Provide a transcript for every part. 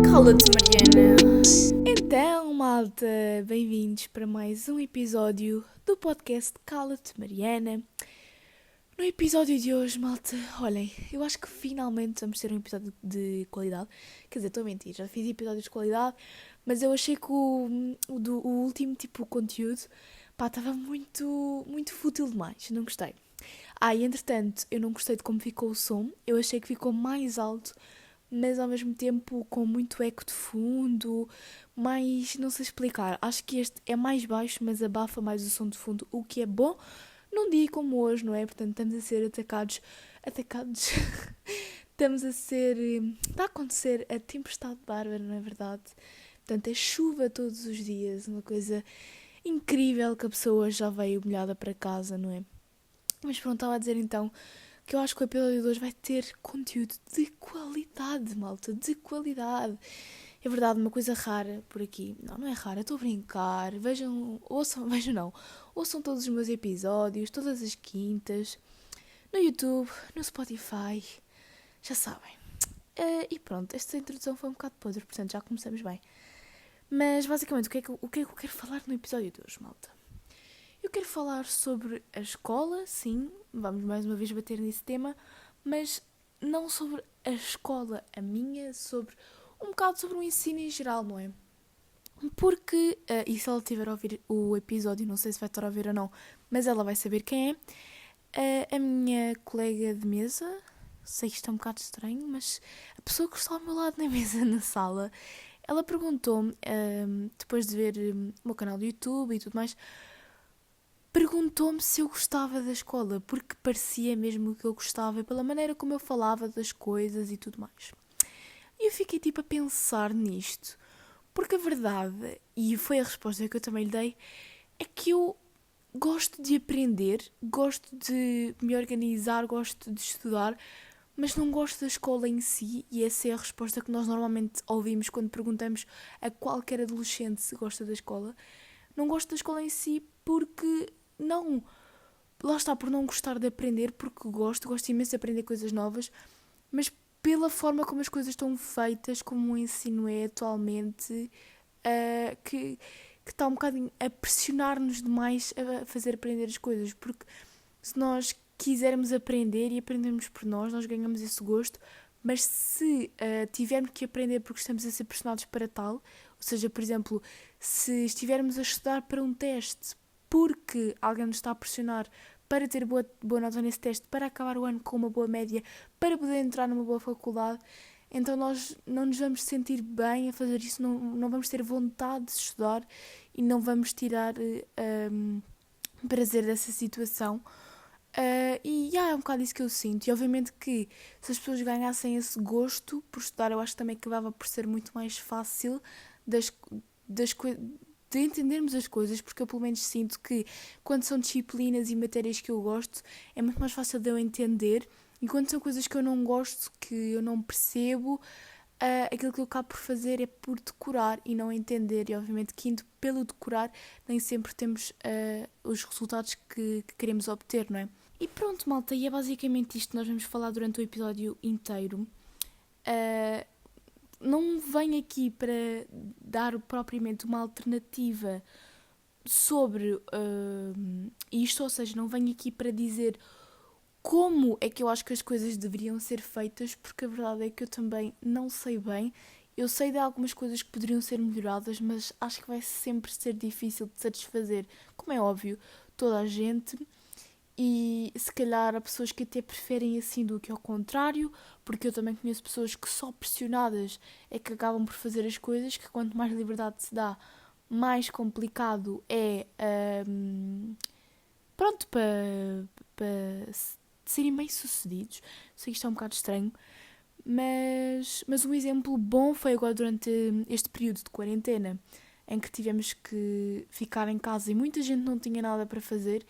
Cala-te, Mariana. Então, malta, bem-vindos para mais um episódio do podcast Cala-te, Mariana. No episódio de hoje, malta, olhem, eu acho que finalmente vamos ter um episódio de qualidade. Quer dizer, estou a mentir, já fiz episódios de qualidade, mas eu achei que o último tipo de conteúdo, estava muito fútil demais, não gostei. E entretanto, eu não gostei de como ficou o som, eu achei que ficou mais alto, mas ao mesmo tempo com muito eco de fundo, mais, não sei explicar, acho que este é mais baixo, mas abafa mais o som de fundo, o que é bom num dia como hoje, não é? Portanto, estamos a ser atacados, estamos a ser, está a acontecer a tempestade bárbara, não é verdade? Portanto, é chuva todos os dias, uma coisa incrível que a pessoa já veio molhada para casa, não é? Mas pronto, estava a dizer então que eu acho que o episódio de hoje vai ter conteúdo de qualidade, malta, de qualidade. É verdade, uma coisa rara por aqui. Não é rara, estou a brincar. Ouçam todos os meus episódios, todas as quintas, no YouTube, no Spotify, já sabem. E pronto, esta introdução foi um bocado podre, portanto já começamos bem. Mas basicamente, o que é que eu quero falar no episódio de hoje, malta? Eu quero falar sobre a escola, sim, vamos mais uma vez bater nesse tema, mas não sobre a escola, a minha, um bocado sobre o ensino em geral, não é? Porque, e se ela estiver a ouvir o episódio, não sei se vai estar a ouvir ou não, mas ela vai saber quem é, a minha colega de mesa, sei que isto é um bocado estranho, mas a pessoa que está ao meu lado na mesa, na sala, ela perguntou-me, depois de ver o meu canal do YouTube e tudo mais, perguntou-me se eu gostava da escola, porque parecia mesmo que eu gostava, pela maneira como eu falava das coisas e tudo mais. E eu fiquei tipo a pensar nisto, porque a verdade, e foi a resposta que eu também lhe dei, é que eu gosto de aprender, gosto de me organizar, gosto de estudar, mas não gosto da escola em si, e essa é a resposta que nós normalmente ouvimos quando perguntamos a qualquer adolescente se gosta da escola. Não gosto da escola em si porque não, lá está, por não gostar de aprender, porque gosto imenso de aprender coisas novas, mas pela forma como as coisas estão feitas, como o ensino é atualmente, que está um bocadinho a pressionar-nos demais a fazer aprender as coisas, porque se nós quisermos aprender e aprendermos por nós ganhamos esse gosto, mas se tivermos que aprender porque estamos a ser pressionados para tal, ou seja, por exemplo, se estivermos a estudar para um teste porque alguém nos está a pressionar para ter boa nota nesse teste, para acabar o ano com uma boa média, para poder entrar numa boa faculdade, então nós não nos vamos sentir bem a fazer isso, não vamos ter vontade de estudar e não vamos tirar prazer dessa situação. E é um bocado isso que eu sinto. E obviamente que se as pessoas ganhassem esse gosto por estudar, eu acho que também acabava por ser muito mais fácil de entendermos as coisas, porque eu pelo menos sinto que quando são disciplinas e matérias que eu gosto, é muito mais fácil de eu entender, e quando são coisas que eu não gosto, que eu não percebo, aquilo que eu acabo por fazer é por decorar e não entender, e obviamente que indo pelo decorar nem sempre temos os resultados que queremos obter, não é? E pronto, malta, e é basicamente isto que nós vamos falar durante o episódio inteiro. Não venho aqui para dar propriamente uma alternativa sobre isto, ou seja, não venho aqui para dizer como é que eu acho que as coisas deveriam ser feitas, porque a verdade é que eu também não sei bem. Eu sei de algumas coisas que poderiam ser melhoradas, mas acho que vai sempre ser difícil de satisfazer, como é óbvio, toda a gente. E se calhar há pessoas que até preferem assim do que ao contrário, porque eu também conheço pessoas que só pressionadas é que acabam por fazer as coisas, que quanto mais liberdade se dá, mais complicado é para serem bem-sucedidos. Sei que isto é um bocado estranho, mas um exemplo bom foi agora durante este período de quarentena, em que tivemos que ficar em casa e muita gente não tinha nada para fazer.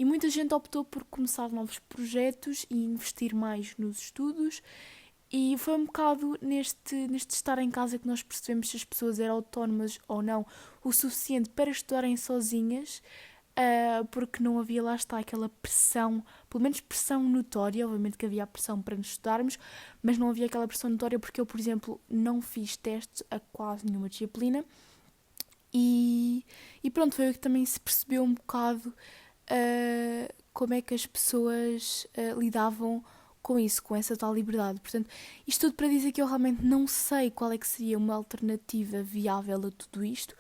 E muita gente optou por começar novos projetos e investir mais nos estudos. E foi um bocado neste estar em casa que nós percebemos se as pessoas eram autónomas ou não o suficiente para estudarem sozinhas. porque não havia, lá está, aquela pressão, pelo menos pressão notória. Obviamente que havia a pressão para nos estudarmos, mas não havia aquela pressão notória porque eu, por exemplo, não fiz testes a quase nenhuma disciplina. E pronto, foi o que também se percebeu um bocado como é que as pessoas lidavam com isso, com essa tal liberdade. Portanto, isto tudo para dizer que eu realmente não sei qual é que seria uma alternativa viável a tudo isto,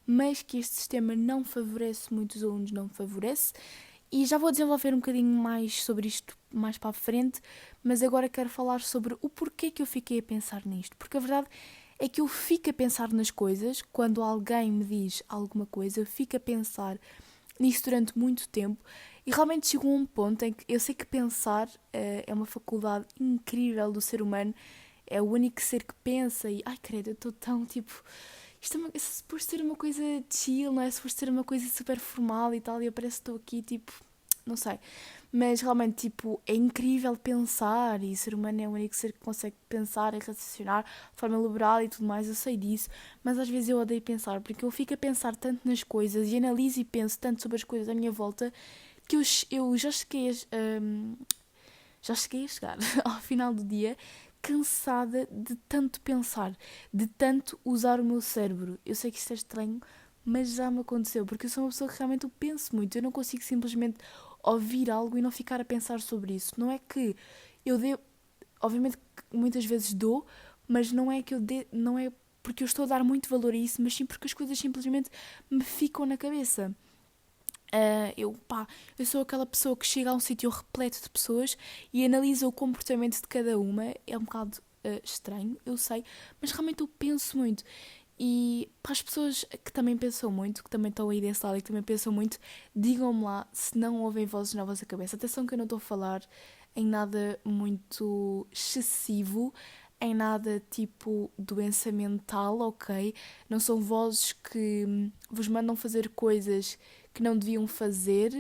mas que este sistema não favorece muitos alunos, não favorece. E já vou desenvolver um bocadinho mais sobre isto mais para a frente, mas agora quero falar sobre o porquê que eu fiquei a pensar nisto. Porque a verdade é que eu fico a pensar nas coisas, quando alguém me diz alguma coisa, eu fico a pensar nisso durante muito tempo e realmente chegou a um ponto em que eu sei que pensar é uma faculdade incrível do ser humano, é o único ser que pensa e, ai credo, eu estou tão tipo, isto é suposto ser uma coisa chill, não é? Suposto ser uma coisa super formal e tal, e eu parece que estou aqui tipo, não sei. Mas realmente, tipo, é incrível pensar e o ser humano é o único ser que consegue pensar e raciocinar de forma liberal e tudo mais, eu sei disso, mas às vezes eu odeio pensar, porque eu fico a pensar tanto nas coisas e analiso e penso tanto sobre as coisas à minha volta que eu já cheguei a chegar ao final do dia cansada de tanto pensar, de tanto usar o meu cérebro. Eu sei que isto é estranho, mas já me aconteceu, porque eu sou uma pessoa que realmente eu penso muito, eu não consigo simplesmente ouvir algo e não ficar a pensar sobre isso. Não é que eu dê, obviamente que muitas vezes dou, mas não é que eu dê, não é porque eu estou a dar muito valor a isso, mas sim porque as coisas simplesmente me ficam na cabeça. Eu sou aquela pessoa que chega a um sítio repleto de pessoas e analisa o comportamento de cada uma. É um bocado estranho, eu sei, mas realmente eu penso muito. E para as pessoas que também pensam muito, que também estão aí desse lado e que também pensam muito, digam-me lá se não ouvem vozes na vossa cabeça. Atenção que eu não estou a falar em nada muito excessivo, em nada tipo doença mental, ok? Não são vozes que vos mandam fazer coisas que não deviam fazer.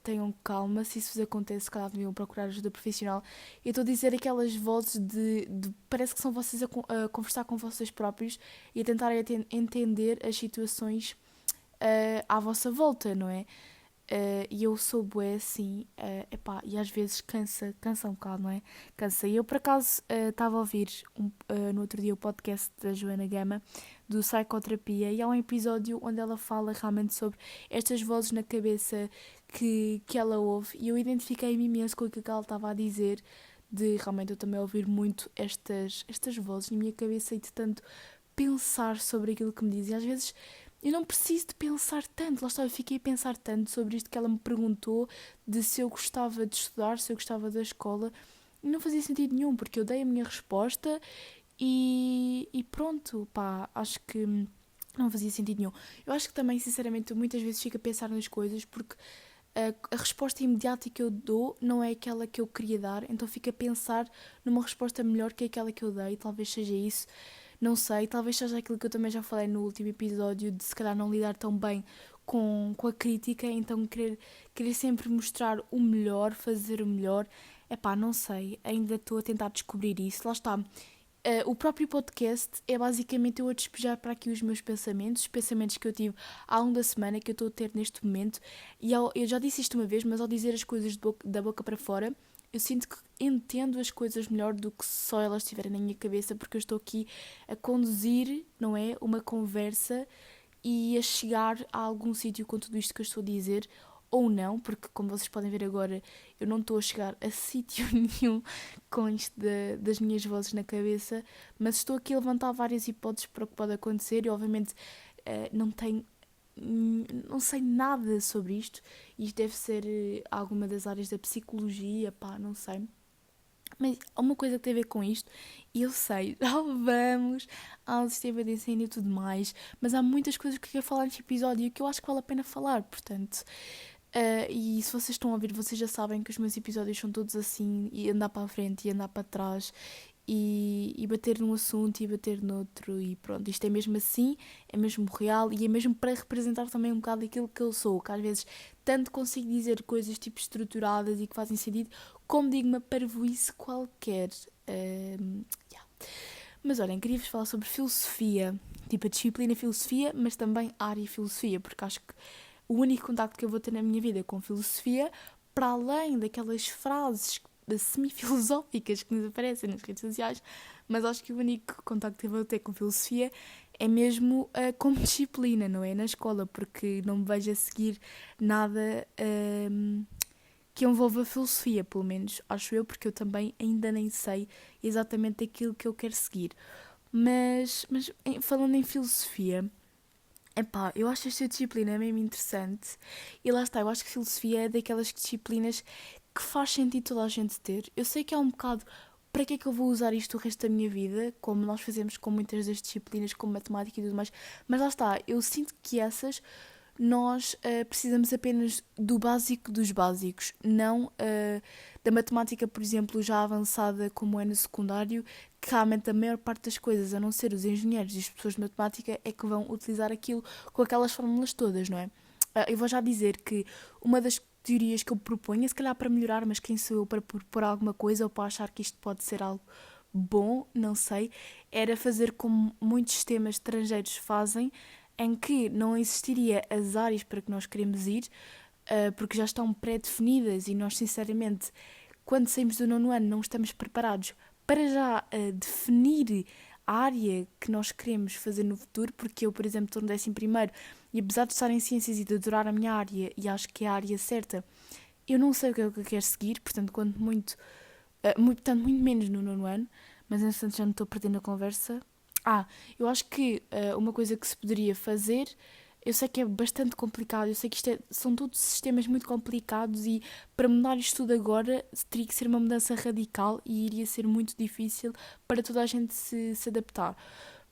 Tenham calma, se isso vos acontece, se calhar deviam procurar ajuda profissional. Eu estou a dizer aquelas vozes de parece que são vocês a conversar com vocês próprios e a tentarem entender as situações à vossa volta, não é? E eu sou bué assim, e às vezes cansa um bocado, não é? Cansa. E eu por acaso estava a ouvir no outro dia o podcast da Joana Gama, do Psicoterapia, e há um episódio onde ela fala realmente sobre estas vozes na cabeça que ela ouve, e eu identifiquei-me imenso com aquilo que ela estava a dizer, de realmente eu também ouvir muito estas vozes na minha cabeça e de tanto pensar sobre aquilo que me dizem. Às vezes eu não preciso de pensar tanto, lá está, eu fiquei a pensar tanto sobre isto que ela me perguntou, de se eu gostava de estudar, se eu gostava da escola, e não fazia sentido nenhum, porque eu dei a minha resposta e pronto, pá, acho que não fazia sentido nenhum. Eu acho que também, sinceramente, eu muitas vezes fico a pensar nas coisas, porque a resposta imediata que eu dou não é aquela que eu queria dar, então fico a pensar numa resposta melhor que aquela que eu dei, talvez seja isso. Não sei, talvez seja aquilo que eu também já falei no último episódio, de se calhar não lidar tão bem com a crítica, então querer sempre mostrar o melhor, fazer o melhor. Epá, não sei, ainda estou a tentar descobrir isso. Lá está. O próprio podcast é basicamente eu a despejar para aqui os meus pensamentos, os pensamentos que eu tive ao longo da semana, que eu estou a ter neste momento. E eu já disse isto uma vez, mas ao dizer as coisas da boca para fora, eu sinto que entendo as coisas melhor do que só elas estiverem na minha cabeça, porque eu estou aqui a conduzir, não é, uma conversa e a chegar a algum sítio com tudo isto que eu estou a dizer, ou não, porque como vocês podem ver agora, eu não estou a chegar a sítio nenhum com isto das minhas vozes na cabeça, mas estou aqui a levantar várias hipóteses para o que pode acontecer e obviamente não sei nada sobre isto. Isto deve ser alguma das áreas da psicologia, pá, não sei. Mas há uma coisa que tem a ver com isto, e eu sei, já vamos ao sistema de ensino e tudo mais, mas há muitas coisas que eu quero falar neste episódio que eu acho que vale a pena falar, portanto. E se vocês estão a ouvir, vocês já sabem que os meus episódios são todos assim, e andar para a frente e andar para trás, e bater num assunto e bater noutro, e pronto, isto é mesmo assim, é mesmo real, e é mesmo para representar também um bocado aquilo que eu sou, que às vezes tanto consigo dizer coisas tipo estruturadas e que fazem sentido, como digo uma parvoíce qualquer. Yeah. Mas olhem, queria-vos falar sobre filosofia, tipo a disciplina filosofia, mas também a área filosofia, porque acho que o único contacto que eu vou ter na minha vida com filosofia, para além daquelas frases semi-filosóficas que nos aparecem nas redes sociais, mas acho que o único contacto que eu vou ter com filosofia é mesmo como disciplina, não é? Na escola, porque não me vejo a seguir nada que envolva filosofia, pelo menos acho eu, porque eu também ainda nem sei exatamente aquilo que eu quero seguir. Mas falando em filosofia, epá, eu acho esta disciplina mesmo interessante e lá está, eu acho que filosofia é daquelas disciplinas que faz sentido toda a gente ter. Eu sei que é um bocado para que é que eu vou usar isto o resto da minha vida, como nós fazemos com muitas das disciplinas, como matemática e tudo mais, mas lá está, eu sinto que essas nós precisamos apenas do básico dos básicos, não da matemática, por exemplo, já avançada como é no secundário, que realmente a maior parte das coisas, a não ser os engenheiros e as pessoas de matemática, é que vão utilizar aquilo com aquelas fórmulas todas, não é? Eu vou já dizer que uma das teorias que eu proponho, se calhar para melhorar, mas quem sou eu para propor alguma coisa ou para achar que isto pode ser algo bom, não sei, era fazer como muitos sistemas estrangeiros fazem, em que não existiria as áreas para que nós queremos ir, porque já estão pré-definidas e nós, sinceramente, quando saímos do nono ano, não estamos preparados para já definir a área que nós queremos fazer no futuro, porque eu, por exemplo, estou no 11º e apesar de estar em ciências e de adorar a minha área e acho que é a área certa, eu não sei o que é que eu quero seguir, portanto, quanto muito, portanto, muito menos no nono ano, mas entretanto já não estou perdendo a conversa. Eu acho que uma coisa que se poderia fazer, eu sei que é bastante complicado, eu sei que são todos sistemas muito complicados e para mudar isto tudo agora teria que ser uma mudança radical e iria ser muito difícil para toda a gente se adaptar.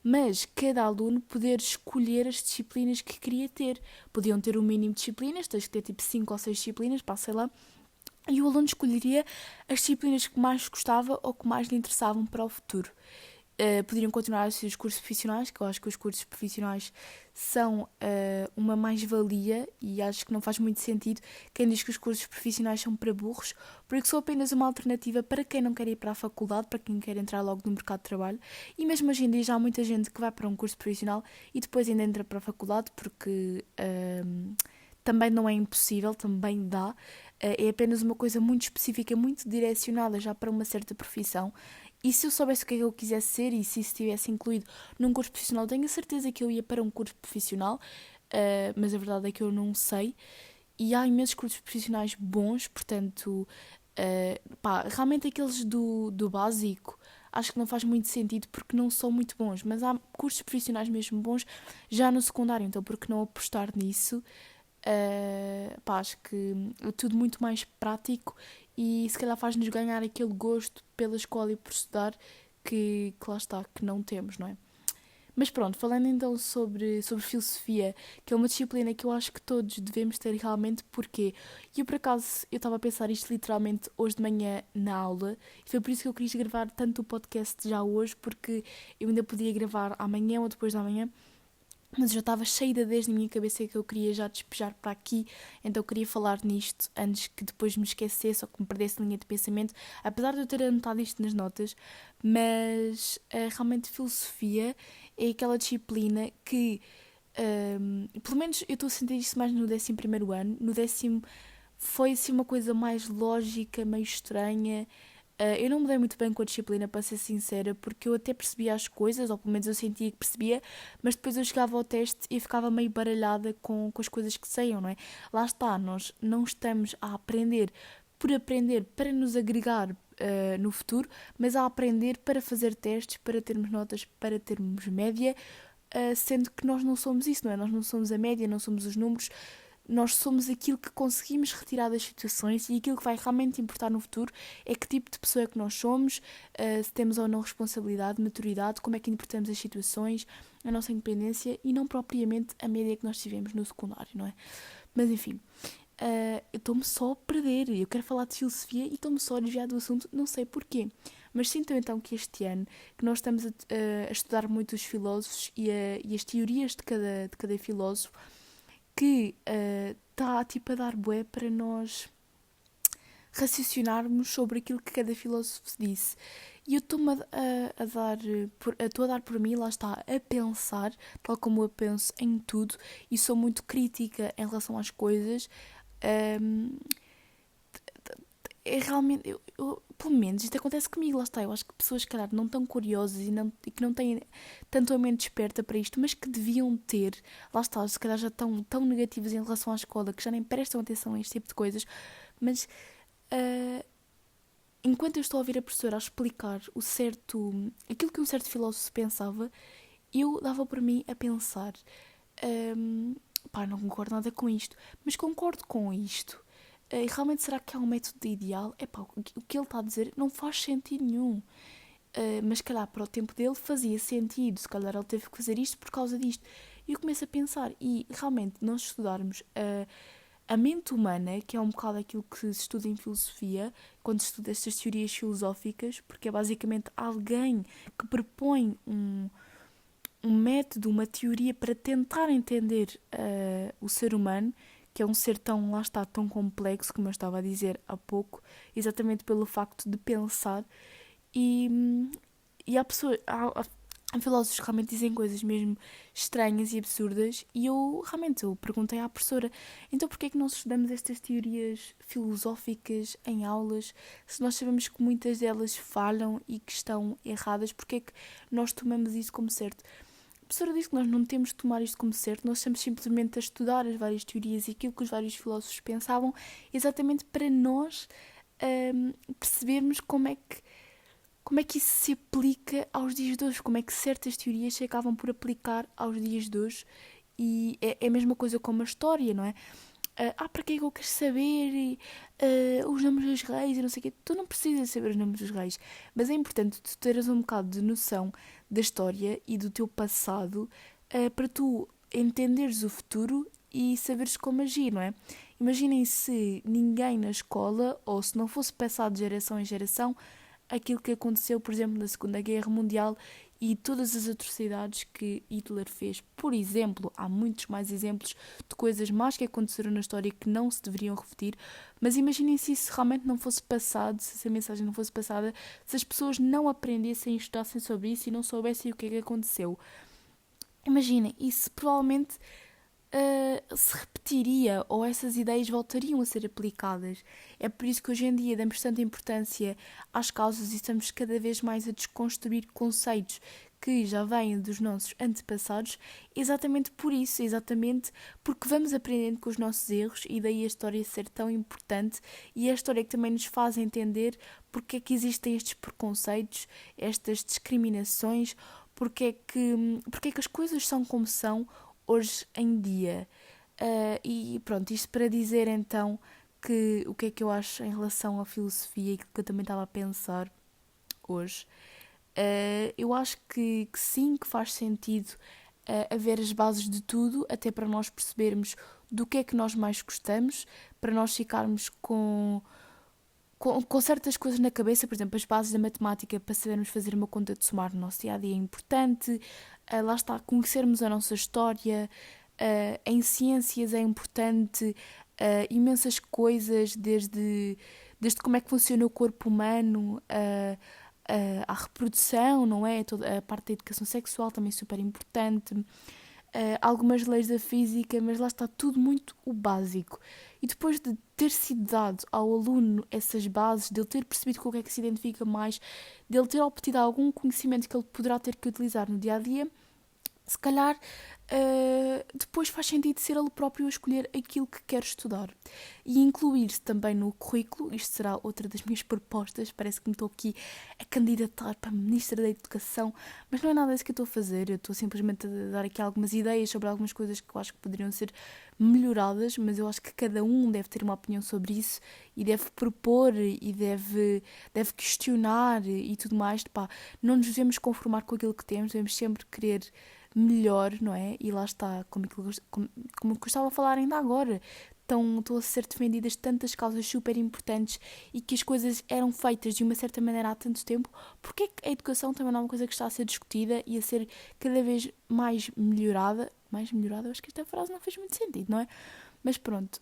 Mas cada aluno poder escolher as disciplinas que queria ter. Podiam ter um mínimo de disciplinas, tens que ter tipo 5 ou 6 disciplinas, sei lá, e o aluno escolheria as disciplinas que mais gostava ou que mais lhe interessavam para o futuro. Poderiam continuar a ser os cursos profissionais, que eu acho que os cursos profissionais são uma mais-valia e acho que não faz muito sentido quem diz que os cursos profissionais são para burros, porque são apenas uma alternativa para quem não quer ir para a faculdade, para quem quer entrar logo no mercado de trabalho. E mesmo hoje em dia já há muita gente que vai para um curso profissional e depois ainda entra para a faculdade, porque também não é impossível, também dá. É apenas uma coisa muito específica, muito direcionada já para uma certa profissão. E se eu soubesse o que é que eu quisesse ser e se isso estivesse incluído num curso profissional, tenho a certeza que eu ia para um curso profissional, mas a verdade é que eu não sei. E há imensos cursos profissionais bons, portanto, realmente aqueles do básico acho que não faz muito sentido porque não são muito bons, mas há cursos profissionais mesmo bons já no secundário, então por que não apostar nisso? Acho que é tudo muito mais prático e se calhar faz-nos ganhar aquele gosto pela escola e por estudar que lá está, que não temos, não é? Mas pronto, falando então sobre filosofia, que é uma disciplina que eu acho que todos devemos ter realmente, porque eu por acaso, eu estava a pensar isto literalmente hoje de manhã na aula, e foi por isso que eu quis gravar tanto o podcast já hoje, porque eu ainda podia gravar amanhã ou depois da manhã, mas eu já estava cheia de ideias na minha cabeça que eu queria já despejar para aqui, então eu queria falar nisto antes que depois me esquecesse ou que me perdesse a linha de pensamento, apesar de eu ter anotado isto nas notas, mas realmente filosofia é aquela disciplina que, pelo menos eu estou a sentir isso mais no 11º ano, no 10º foi assim uma coisa mais lógica, meio estranha. Eu não me dei muito bem com a disciplina, para ser sincera, porque eu até percebia as coisas, ou pelo menos eu sentia que percebia, mas depois eu chegava ao teste e ficava meio baralhada com as coisas que saiam, não é? Lá está, nós não estamos a aprender por aprender para nos agregar no futuro, mas a aprender para fazer testes, para termos notas, para termos média, sendo que nós não somos isso, não é? Nós não somos a média, não somos os números, nós somos aquilo que conseguimos retirar das situações e aquilo que vai realmente importar no futuro é que tipo de pessoa é que nós somos, se temos ou não responsabilidade, maturidade, como é que interpretamos as situações, a nossa independência e não propriamente a média que nós tivemos no secundário, não é? Mas enfim, eu estou-me só a perder, eu quero falar de filosofia e estou-me só a desviar do assunto, não sei porquê. Mas sinto então que este ano, que nós estamos a estudar muito os filósofos e as teorias de cada filósofo, que está tipo a dar bué para nós raciocinarmos sobre aquilo que cada filósofo disse. E eu estou-me estou a dar por mim, lá está, a pensar, tal como eu penso em tudo, e sou muito crítica em relação às coisas. Ahm, É realmente, pelo menos isto acontece comigo, lá está. Eu acho que pessoas, se calhar, não tão curiosas e que não têm tanto a mente desperta para isto, mas que deviam ter, lá está, se calhar já estão tão negativas em relação à escola que já nem prestam atenção a este tipo de coisas, mas ah, enquanto eu estou a ouvir a professora a explicar aquilo que um certo filósofo pensava, eu dava por mim a pensar, hum, pá, não concordo nada com isto, mas concordo com isto. E realmente será que é um método ideal? É pá, o que ele está a dizer não faz sentido nenhum. Mas se calhar para o tempo dele fazia sentido, se calhar ele teve que fazer isto por causa disto. E eu começo a pensar, e realmente nós estudarmos a mente humana, que é um bocado aquilo que se estuda em filosofia, quando se estuda estas teorias filosóficas, porque é basicamente alguém que propõe um método, uma teoria para tentar entender o ser humano, que é um ser tão, lá está, tão complexo, como eu estava a dizer há pouco, exatamente pelo facto de pensar. E, e há filósofos que realmente dizem coisas mesmo estranhas e absurdas, e eu perguntei à professora, então porquê é que nós estudamos estas teorias filosóficas em aulas, se nós sabemos que muitas delas falham e que estão erradas, porquê é que nós tomamos isso como certo? A professora disse que nós não temos de tomar isto como certo, nós estamos simplesmente a estudar as várias teorias e aquilo que os vários filósofos pensavam, exatamente para nós percebermos como é que isso se aplica aos dias de hoje, como é que certas teorias se acabam por aplicar aos dias de hoje. E é a mesma coisa com a história, não é? Para que é que eu quero saber os nomes dos reis e não sei o quê? Tu não precisas saber os nomes dos reis, mas é importante tu teres um bocado de noção da história e do teu passado para tu entenderes o futuro e saberes como agir, não é? Imaginem se ninguém na escola, ou se não fosse passado de geração em geração, aquilo que aconteceu, por exemplo, na Segunda Guerra Mundial e todas as atrocidades que Hitler fez. Por exemplo, há muitos mais exemplos de coisas más que aconteceram na história que não se deveriam repetir, mas imaginem se isso realmente não fosse passado, se essa mensagem não fosse passada, se as pessoas não aprendessem e estudassem sobre isso e não soubessem o que é que aconteceu. Imaginem, isso provavelmente se repetiria ou essas ideias voltariam a ser aplicadas. É por isso que hoje em dia damos tanta importância às causas e estamos cada vez mais a desconstruir conceitos que já vêm dos nossos antepassados, exatamente por isso, exatamente porque vamos aprendendo com os nossos erros e daí a história ser tão importante e é a história que também nos faz entender porque é que existem estes preconceitos, estas discriminações, porque é que as coisas são como são hoje em dia. E pronto, isto para dizer então que o que é que eu acho em relação à filosofia e aquilo que eu também estava a pensar hoje. Eu acho que sim, que faz sentido haver as bases de tudo, até para nós percebermos do que é que nós mais gostamos, para nós ficarmos com certas coisas na cabeça, por exemplo, as bases da matemática para sabermos fazer uma conta de somar no nosso dia-a-dia é importante, lá está, conhecermos a nossa história, em ciências é importante, imensas coisas, desde como é que funciona o corpo humano, à reprodução, não é? Toda a parte da educação sexual também é super importante. Algumas leis da física, mas lá está tudo muito o básico. E depois de ter sido dado ao aluno essas bases, de ele ter percebido com o que é que se identifica mais, de ele ter obtido algum conhecimento que ele poderá ter que utilizar no dia a dia, se calhar depois faz sentido ser ele próprio a escolher aquilo que quer estudar e incluir-se também no currículo. Isto será outra das minhas propostas, parece que me estou aqui a candidatar para a Ministra da Educação, mas não é nada disso que eu estou a fazer, eu estou simplesmente a dar aqui algumas ideias sobre algumas coisas que eu acho que poderiam ser melhoradas, mas eu acho que cada um deve ter uma opinião sobre isso e deve propor e deve questionar e tudo mais. Pá, não nos devemos conformar com aquilo que temos, devemos sempre querer melhor, não é? E lá está, como eu estava a falar ainda agora, estão a ser defendidas tantas causas super importantes e que as coisas eram feitas de uma certa maneira há tanto tempo, porque é que a educação também não é uma coisa que está a ser discutida e a ser cada vez mais melhorada? Mais melhorada? Eu acho que esta frase não fez muito sentido, não é? Mas pronto,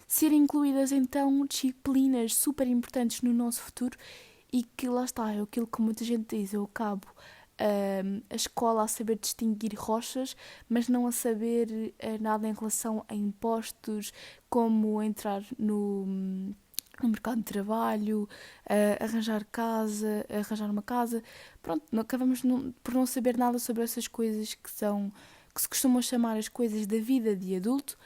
ser incluídas então disciplinas super importantes no nosso futuro e que lá está, é aquilo que muita gente diz, eu acabo a escola a saber distinguir rochas, mas não a saber nada em relação a impostos, como entrar no mercado de trabalho, arranjar casa, arranjar uma casa. Pronto, acabamos por não saber nada sobre essas coisas que se costumam chamar as coisas da vida de adulto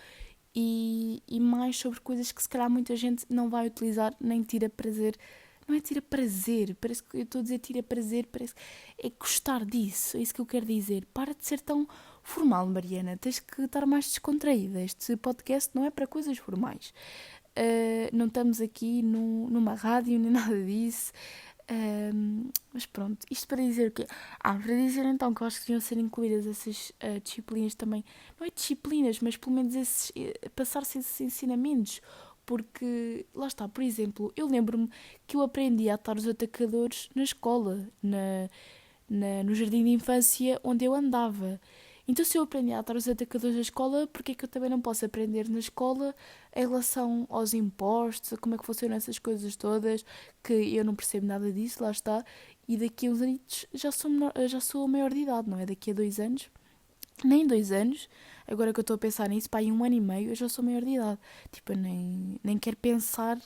e mais sobre coisas que se calhar muita gente não vai utilizar nem tira prazer. Não é tira prazer, parece que eu estou a dizer tira prazer, parece que é gostar disso, é isso que eu quero dizer. Para de ser tão formal, Mariana, tens que estar mais descontraída. Este podcast não é para coisas formais. Não estamos aqui numa rádio nem nada disso. Mas pronto, isto para dizer o quê? Para dizer então que eu acho que deviam ser incluídas essas disciplinas também. Não é disciplinas, mas pelo menos passar-se esses ensinamentos. Porque, lá está, por exemplo, eu lembro-me que eu aprendi a atar os atacadores na escola, no jardim de infância onde eu andava. Então, se eu aprendi a atar os atacadores na escola, porque é que eu também não posso aprender na escola em relação aos impostos, a como é que funcionam essas coisas todas, que eu não percebo nada disso, lá está, e daqui a uns anos já sou maior de idade, não é? Daqui a 2 anos, nem 2 anos, agora que eu estou a pensar nisso, pá, em 1 ano e meio eu já sou maior de idade. Tipo, eu nem quero pensar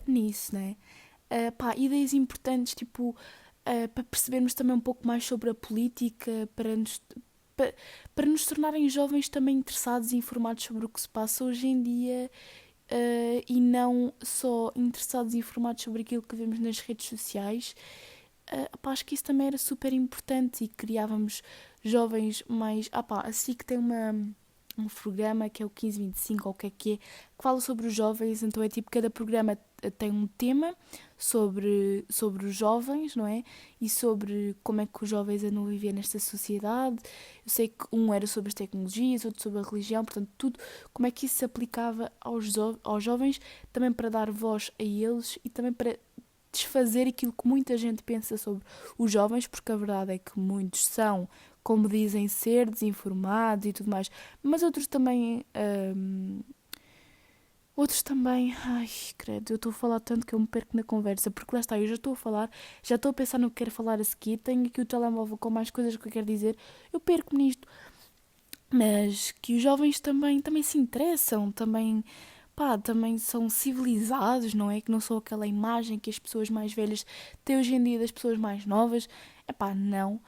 nisso, né? Pá, ideias importantes, tipo, para percebermos também um pouco mais sobre a política, para nos tornarem jovens também interessados e informados sobre o que se passa hoje em dia e não só interessados e informados sobre aquilo que vemos nas redes sociais. Pá, acho que isso também era super importante e criávamos jovens mais... pá, assim que tem um programa que é o 1525 ou o que fala sobre os jovens, então é tipo, cada programa tem um tema sobre os jovens, não é? E sobre como é que os jovens andam a viver nesta sociedade. Eu sei que um era sobre as tecnologias, outro sobre a religião, portanto, tudo, como é que isso se aplicava aos jovens, também para dar voz a eles e também para desfazer aquilo que muita gente pensa sobre os jovens, porque a verdade é que muitos são, como dizem, ser desinformados e tudo mais, mas outros também... ai, credo, eu estou a falar tanto que eu me perco na conversa, porque lá está, eu já estou a falar, já estou a pensar no que quero falar a seguir, tenho aqui o telemóvel com mais coisas que eu quero dizer, eu perco-me nisto. Mas que os jovens também se interessam, também, pá, também são civilizados, não é? Que não são aquela imagem que as pessoas mais velhas têm hoje em dia das pessoas mais novas. É pá, não.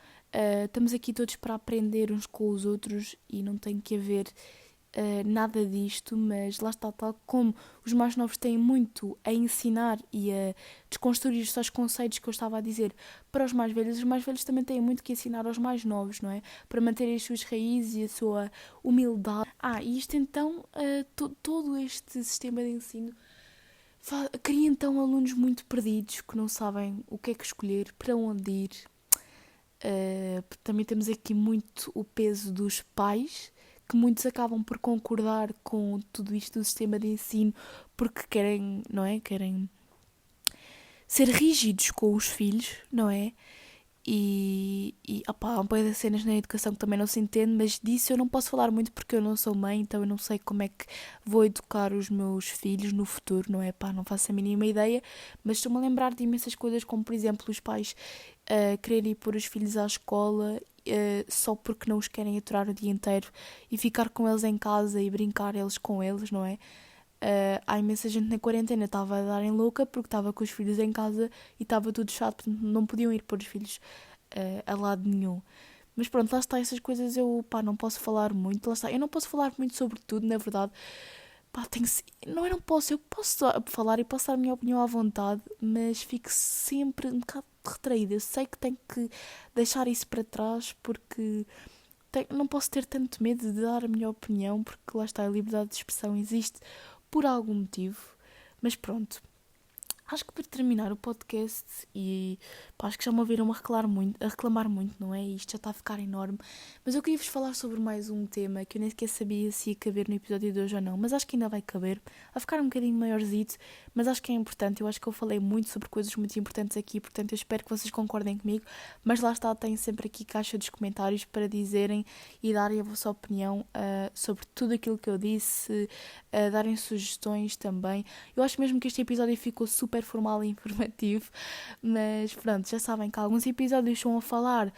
Estamos aqui todos para aprender uns com os outros e não tem que haver nada disto, mas lá está, tal como os mais novos têm muito a ensinar e a desconstruir os tais conceitos que eu estava a dizer para os mais velhos também têm muito que ensinar aos mais novos, não é? Para manterem as suas raízes e a sua humildade. E isto então, todo este sistema de ensino cria então alunos muito perdidos que não sabem o que é que escolher, para onde ir. Também temos aqui muito o peso dos pais, que muitos acabam por concordar com tudo isto do sistema de ensino porque querem, não é? Querem ser rígidos com os filhos, não é? Há um bocado de cenas na educação que também não se entende, mas disso eu não posso falar muito porque eu não sou mãe, então eu não sei como é que vou educar os meus filhos no futuro, não é? Não faço a mínima ideia, mas estou-me a lembrar de imensas coisas, como por exemplo os pais quererem ir pôr os filhos à escola só porque não os querem aturar o dia inteiro e ficar com eles em casa e brincar eles com eles, não é? Há imensa gente na quarentena estava a darem louca porque estava com os filhos em casa e estava tudo chato, portanto não podiam ir pôr os filhos a lado nenhum. Mas pronto, lá está, essas coisas eu não posso falar muito, lá está, eu não posso falar muito sobre tudo, na verdade. Eu posso falar e posso dar a minha opinião à vontade, mas fico sempre um bocado retraída. Eu sei que tenho que deixar isso para trás porque não posso ter tanto medo de dar a minha opinião, porque lá está, a liberdade de expressão existe por algum motivo. Mas pronto, acho que para terminar o podcast, e acho que já me ouviram a reclamar muito, não é? Isto já está a ficar enorme. Mas eu queria-vos falar sobre mais um tema que eu nem sequer sabia se ia caber no episódio de hoje ou não, mas acho que ainda vai caber. Vai ficar um bocadinho maiorzito, mas acho que é importante. Eu acho que eu falei muito sobre coisas muito importantes aqui, portanto eu espero que vocês concordem comigo. Mas lá está, tenho sempre aqui caixa dos comentários para dizerem e darem a vossa opinião sobre tudo aquilo que eu disse, darem sugestões também. Eu acho mesmo que este episódio ficou super super formal e informativo, mas pronto, já sabem que alguns episódios estão a falar,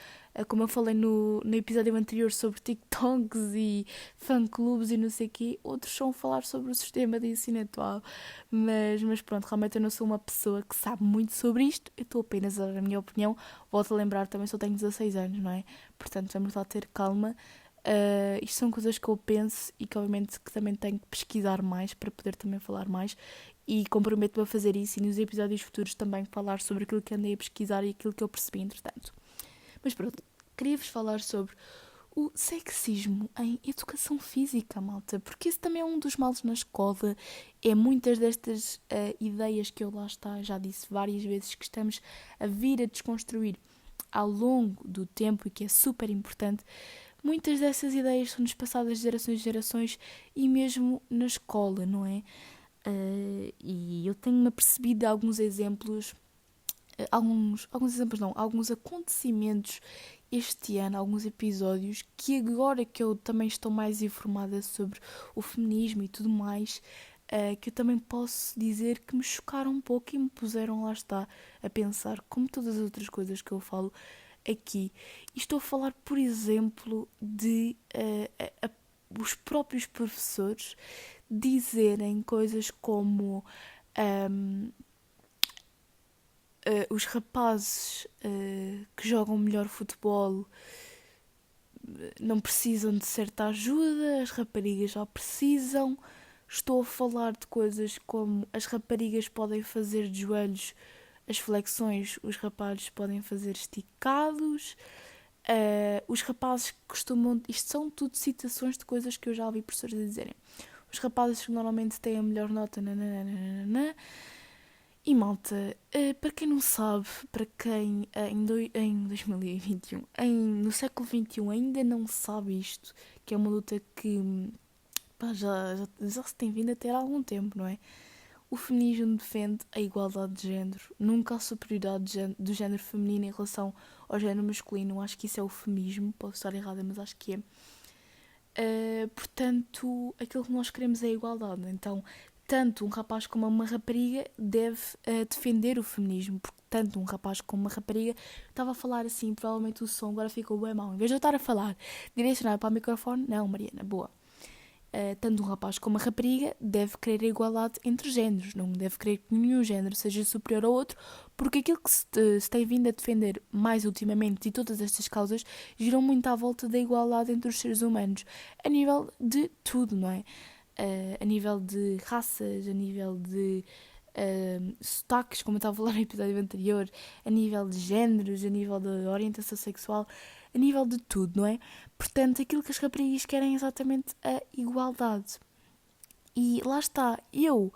como eu falei no episódio anterior, sobre TikToks e fã-clubes e não sei o quê, outros estão a falar sobre o sistema de ensino atual, mas pronto, realmente eu não sou uma pessoa que sabe muito sobre isto, eu estou apenas a dar a minha opinião. Volto a lembrar, também só tenho 16 anos, não é? Portanto, vamos lá ter calma. Isto são coisas que eu penso e que obviamente que também tenho que pesquisar mais para poder também falar mais, e comprometo-me a fazer isso e nos episódios futuros também falar sobre aquilo que andei a pesquisar e aquilo que eu percebi entretanto. Mas pronto, queria-vos falar sobre o sexismo em educação física, malta, porque esse também é um dos males na escola. É muitas destas ideias que eu lá está, já disse várias vezes, que estamos a vir a desconstruir ao longo do tempo e que é super importante. Muitas dessas ideias são-nos passadas de gerações em gerações e mesmo na escola, não é? E eu tenho-me apercebido de alguns exemplos, alguns acontecimentos este ano, alguns episódios, que agora que eu também estou mais informada sobre o feminismo e tudo mais, que eu também posso dizer que me chocaram um pouco e me puseram, lá está, a pensar, como todas as outras coisas que eu falo aqui. E estou a falar, por exemplo, de os próprios professores dizerem coisas como os rapazes que jogam melhor futebol não precisam de certa ajuda, as raparigas já precisam. Estou a falar de coisas como as raparigas podem fazer de joelhos as flexões, os rapazes podem fazer esticados. Os rapazes costumam... Isto são tudo citações de coisas que eu já ouvi professores a dizerem. Os rapazes que normalmente têm a melhor nota, nananana. E malta, para quem não sabe, para quem em 2021, no século XXI ainda não sabe isto, que é uma luta que já se tem vindo a ter há algum tempo, não é? O feminismo defende a igualdade de género, nunca a superioridade do género feminino em relação ao género masculino. Acho que isso é o feminismo, posso estar errada, mas acho que é. Portanto, aquilo que nós queremos é a igualdade. Então, tanto um rapaz como uma rapariga deve defender o feminismo, porque tanto um rapaz como uma rapariga... Estava a falar assim, provavelmente o som agora ficou bem mau. Em vez de eu estar a falar direcionado para o microfone, não, Mariana, boa. Tanto um rapaz como uma rapariga deve querer a igualdade entre géneros, não deve querer que nenhum género seja superior ao outro, porque aquilo que se tem vindo a defender mais ultimamente, e todas estas causas, giram muito à volta da igualdade entre os seres humanos, a nível de tudo, não é? A nível de raças, a nível de sotaques, como eu estava a falar no episódio anterior, a nível de géneros, a nível de orientação sexual, a nível de tudo, não é? Portanto, aquilo que as raparigas querem é exatamente a igualdade. E lá está, eu,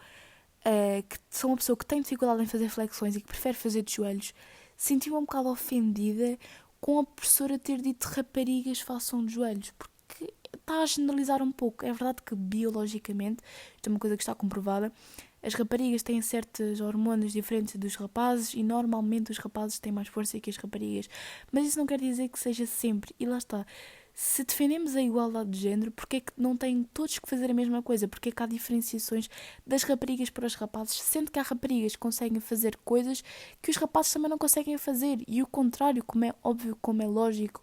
que sou uma pessoa que tem dificuldade em fazer flexões e que prefere fazer de joelhos, senti-me um bocado ofendida com a professora ter dito raparigas façam de joelhos, porque está a generalizar um pouco. É verdade que biologicamente, isto é uma coisa que está comprovada, as raparigas têm certas hormonas diferentes dos rapazes e normalmente os rapazes têm mais força que as raparigas. Mas isso não quer dizer que seja sempre. E lá está. Se defendemos a igualdade de género, porque é que não têm todos que fazer a mesma coisa? Porque é que há diferenciações das raparigas para os rapazes, sendo que há raparigas que conseguem fazer coisas que os rapazes também não conseguem fazer. E o contrário, como é óbvio, como é lógico,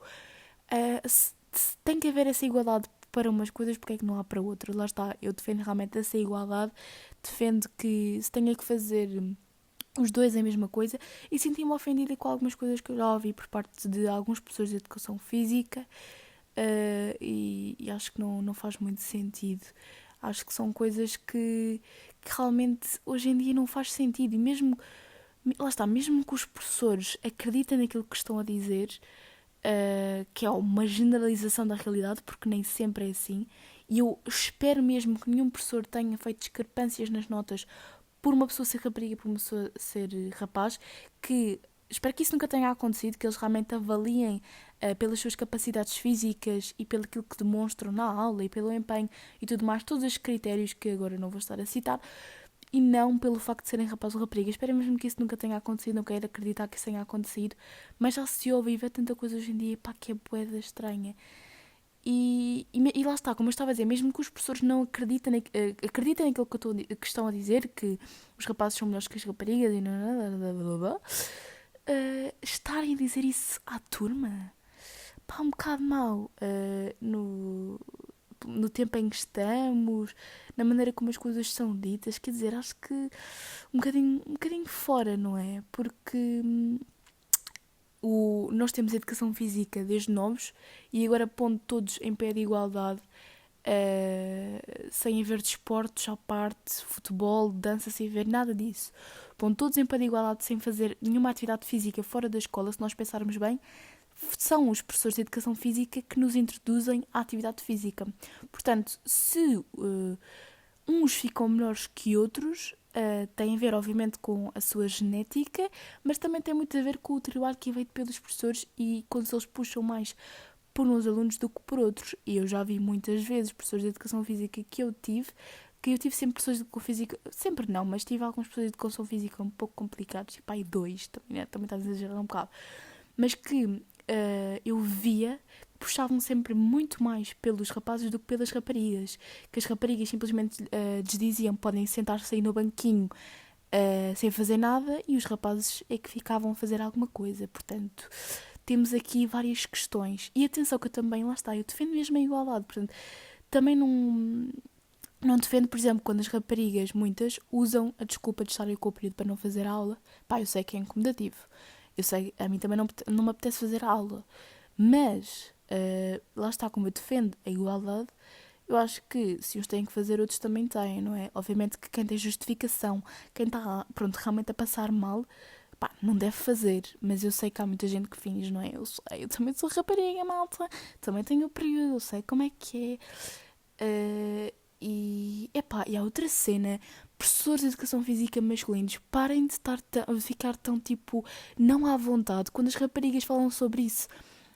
tem que haver essa igualdade para umas coisas, porque é que não há para outras? Lá está, eu defendo realmente essa igualdade, defendo que se tenha que fazer os dois a mesma coisa, e senti-me ofendida com algumas coisas que eu já ouvi por parte de alguns professores de educação física, e acho que não faz muito sentido. Acho que são coisas que realmente hoje em dia não faz sentido, e mesmo, lá está, mesmo que os professores acreditem naquilo que estão a dizer, que é uma generalização da realidade, porque nem sempre é assim, e eu espero mesmo que nenhum professor tenha feito discrepâncias nas notas por uma pessoa ser rapariga e por uma pessoa ser rapaz, que espero que isso nunca tenha acontecido, que eles realmente avaliem pelas suas capacidades físicas e pelo aquilo que demonstram na aula e pelo empenho e tudo mais, todos os critérios que agora não vou estar a citar, e não pelo facto de serem rapazes ou raparigas. Espero mesmo que isso nunca tenha acontecido, não quero acreditar que isso tenha acontecido, mas já se ouve e vê tanta coisa hoje em dia, pá, que é bué estranha. E lá está, como eu estava a dizer, mesmo que os professores não acreditem naquilo que estão a dizer, que os rapazes são melhores que as raparigas e estarem a dizer isso à turma, pá, um bocado mau no tempo em que estamos, na maneira como as coisas são ditas, quer dizer, acho que um bocadinho fora, não é? Porque nós temos educação física desde novos e agora pondo todos em pé de igualdade, sem haver desportos à parte, futebol, dança, sem haver nada disso. Pondo todos em pé de igualdade sem fazer nenhuma atividade física fora da escola, se nós pensarmos bem, são os professores de educação física que nos introduzem à atividade física. Portanto, se uns ficam melhores que outros, tem a ver, obviamente, com a sua genética, mas também tem muito a ver com o trabalho que é feito pelos professores e quando eles puxam mais por uns alunos do que por outros. E eu já vi muitas vezes professores de educação física que eu tive sempre professores de educação física, sempre não, mas tive alguns professores de educação física um pouco complicados, tipo aí 2, também está a exagerar um bocado, mas que eu via que puxavam sempre muito mais pelos rapazes do que pelas raparigas, que as raparigas simplesmente lhes diziam podem sentar-se aí no banquinho sem fazer nada e os rapazes é que ficavam a fazer alguma coisa. Portanto, temos aqui várias questões e atenção que eu também, lá está, eu defendo mesmo a igualdade, portanto, também não defendo, por exemplo, quando as raparigas, muitas, usam a desculpa de estarem com o período para não fazer a aula. Pá, eu sei que é incomodativo. Eu sei, a mim também não me apetece fazer a aula. Mas, lá está, como eu defendo a igualdade, eu acho que se uns têm que fazer, outros também têm, não é? Obviamente que quem tem justificação, quem está, pronto, realmente a passar mal, pá, não deve fazer. Mas eu sei que há muita gente que finge, não é? Eu também sou rapariga, malta. Também tenho o período, eu sei como é que é. E há outra cena, professores de educação física masculinos, parem de ficar tão tipo não à vontade quando as raparigas falam sobre isso.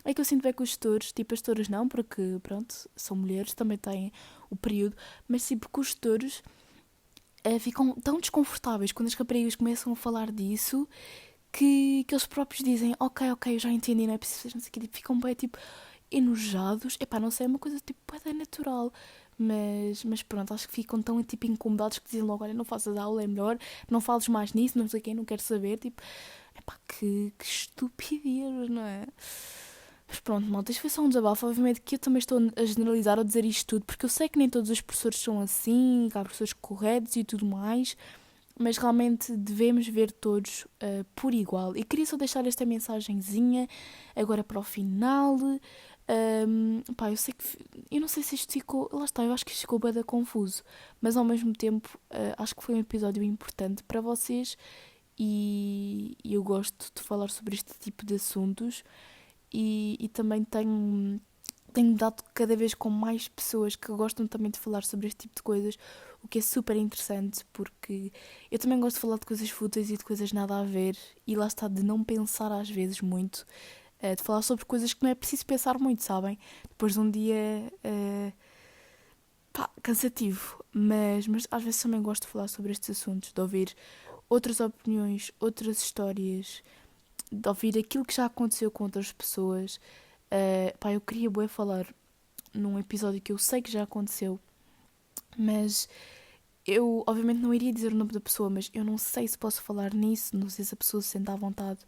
É que eu sinto bem que os tutores, tipo as tutoras não, porque pronto, são mulheres, também têm o período, mas sim porque os tutores ficam tão desconfortáveis quando as raparigas começam a falar disso que eles próprios dizem ok, eu já entendi, não é preciso fazer, não sei o quê, tipo, ficam bem tipo enojados. Não sei, é uma coisa tipo é natural. Mas pronto, acho que ficam tão tipo incomodados que dizem logo, olha, não faças a aula, é melhor, não fales mais nisso, não sei quem, não quero saber, tipo, que estupidez, não é? Mas pronto, malta, isto foi só um desabafo, obviamente que eu também estou a generalizar ou a dizer isto tudo, porque eu sei que nem todos os professores são assim, que há professores corretos e tudo mais, mas realmente devemos ver todos por igual. E queria só deixar esta mensagenzinha agora para o final. Eu sei que eu não sei se isto ficou, lá está, eu acho que isto ficou bem confuso, mas ao mesmo tempo acho que foi um episódio importante para vocês e eu gosto de falar sobre este tipo de assuntos e também tenho dado cada vez com mais pessoas que gostam também de falar sobre este tipo de coisas, o que é super interessante porque eu também gosto de falar de coisas fúteis e de coisas nada a ver e lá está, de não pensar às vezes muito, de falar sobre coisas que não é preciso pensar muito, sabem? Depois de um dia cansativo, mas às vezes também gosto de falar sobre estes assuntos, de ouvir outras opiniões, outras histórias, de ouvir aquilo que já aconteceu com outras pessoas. Eu queria bué falar num episódio que eu sei que já aconteceu, mas eu obviamente não iria dizer o nome da pessoa, mas eu não sei se posso falar nisso, não sei se a pessoa se sente à vontade.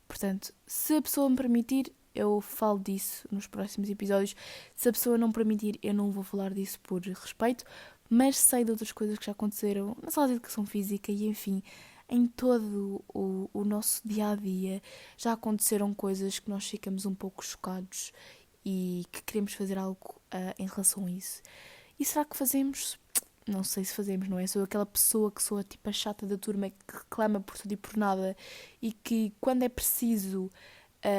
Portanto, se a pessoa me permitir, eu falo disso nos próximos episódios. Se a pessoa não permitir, eu não vou falar disso por respeito, mas sei de outras coisas que já aconteceram na sala de educação física e, enfim, em todo o nosso dia-a-dia. Já aconteceram coisas que nós ficamos um pouco chocados e que queremos fazer algo em relação a isso. E será que fazemos? Não sei se fazemos, não é? Sou aquela pessoa que sou tipo a chata da turma que reclama por tudo e por nada e que quando é preciso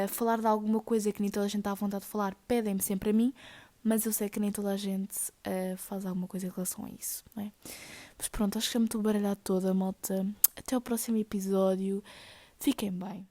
falar de alguma coisa que nem toda a gente está à vontade de falar, pedem-me sempre a mim, mas eu sei que nem toda a gente faz alguma coisa em relação a isso, não é? Mas pronto, acho que já me estou baralhada toda, malta. Até ao próximo episódio. Fiquem bem.